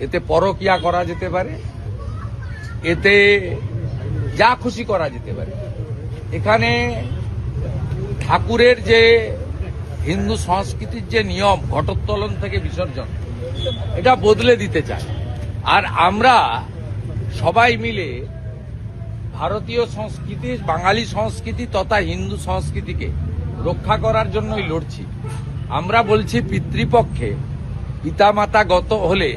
এতে পরকিয়া করা যেতে পারে, এতে যা খুশি করা যেতে পারে। এখানে ঠাকুরের যে হিন্দু সংস্কৃতির যে নিয়ম ঘটোত্তোলন থেকে বিসর্জন, এটা বদলে দিতে চায়। আর আমরা সবাই মিলে ভারতীয় সংস্কৃতি, বাঙালি সংস্কৃতি তথা হিন্দু সংস্কৃতিকে রক্ষা করার জন্যই লড়ছি। আমরা বলছি পিতৃপক্ষে পিতামাতা গত হলে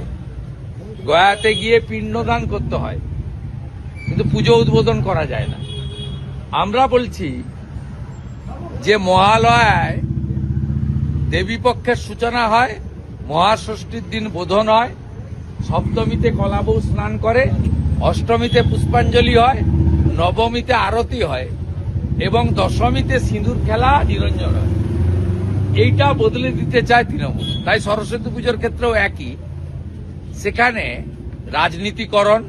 গয়াতে গিয়ে পিণ্ডদান করতে হয়, কিন্তু পুজো উদ্বোধন করা যায় না। আমরা বলছি যে মহালয়ায় দেবী পক্ষের সূচনা হয়, মহাষষ্ঠীর দিন বোধন হয়, সপ্তমীতে কলাবউ স্নান করে, অষ্টমীতে পুষ্পাঞ্জলি হয়, নবমীতে আরতি হয় এবং দশমীতে সিঁদুর খেলা নিরঞ্জন হয়। এইটা বদলে দিতে চায় তৃণমূল। তাই সরস্বতী পুজোর ক্ষেত্রেও একই, সেখানে রাজনীতিকরণ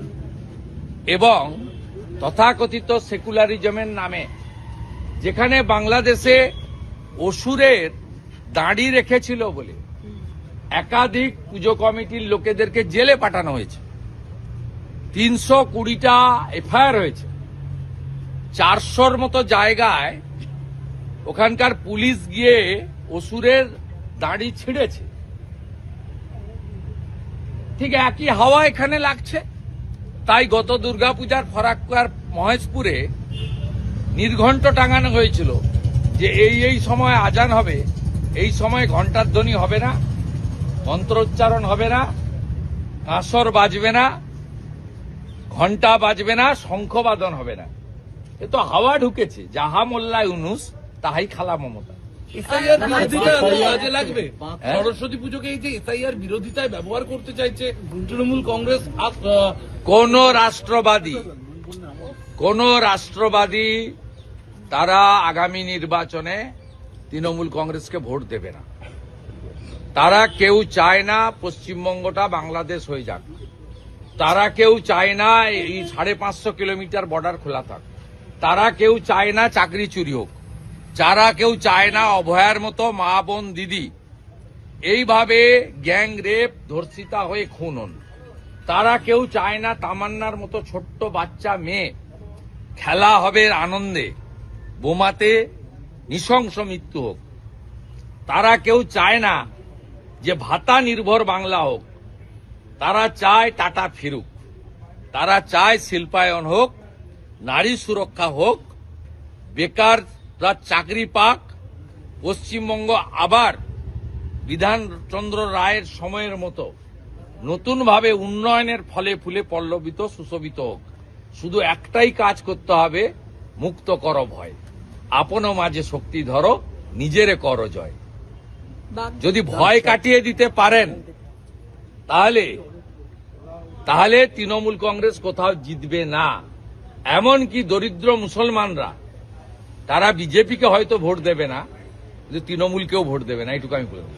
এবং তথাকথিত সেকুলারিজমের নামে, যেখানে বাংলাদেশে অসুরের দাঁড়ি রেখেছিল বলে একাধিক পুজো কমিটির লোকেদেরকে জেলে পাঠানো হয়েছে, 320টা এফআইআর হয়েছে, 400-র মতো জায়গায় ওখানকার পুলিশ গিয়ে অসুরের দাঁড়ি ছিঁড়েছে। ঠিক একই হাওয়া এখানে লাগছে। তাই গত দুর্গাপূজার ফরাক্কার মহেশপুরে নির্ঘণ্ট টাঙানো হয়েছিল যে এই সময় আজান হবে, এই সময় ঘণ্টার ধ্বনি হবে না, মন্ত্রোচ্চারণ হবে না, কাঁসর বাজবে না, ঘণ্টা বাজবে না, শঙ্খবাদন হবে না। এ তো হাওয়া ঢুকেছে। যাহা মোল্লা ইউনুস তাহাই খালা মমতা। এসআইআর বিরোধিতা কাজে লাগবে। সরস্বতী পুজোকে এই যে এসআইআর বিরোধিতায় ব্যবহার করতে চাইছে তৃণমূল কংগ্রেস, কোন রাষ্ট্রবাদী তারা আগামী নির্বাচনে তৃণমূল কংগ্রেসকে ভোট দেবে না। তারা কেউ চায় না পশ্চিমবঙ্গটা বাংলাদেশ হয়ে যাক, তারা কেউ চায় না এই 550 কিলোমিটার বর্ডার খোলা থাক, তারা কেউ চায় না চাকরি চুরি হোক, যারা কেউ চায় না অভয়ার মতো মা বোন দিদি এইভাবে গ্যাং রেপ ধর্ষিতা হয়ে খুন হন, তারা কেউ চায় না তামান্নার মতো ছোট্ট বাচ্চা মেয়ে খেলা হবে আনন্দে বোমাতে নৃশংস মৃত্যু হোক, তারা কেউ চায় না যে ভাতা নির্ভর বাংলা হোক, তারা চায় টাটা ফিরুক, তারা চায় শিল্পায়ন হোক, নারী সুরক্ষা হোক, বেকাররা চাকরি পাক, পশ্চিমবঙ্গ আবার বিধানচন্দ্র রায়ের সময়ের মতো নতুনভাবে উন্নয়নের ফলে ফুলে পল্লবিত সুশোভিত হোক। শুধু একটাই কাজ করতে হবে, মুক্ত কর ভয়, আপন মাঝে শক্তি ধরো, নিজেরে কর জয়। যদি ভয় কাটিয়ে দিতে পারেন তাহলে তৃণমূল কংগ্রেস কোথাও জিতবে না। এমনকি দরিদ্র মুসলমানরা তারা বিজেপিকে হয়তো ভোট দেবে না, কিন্তু তৃণমূলকেও ভোট দেবে না, এটুকু আমি বলবো।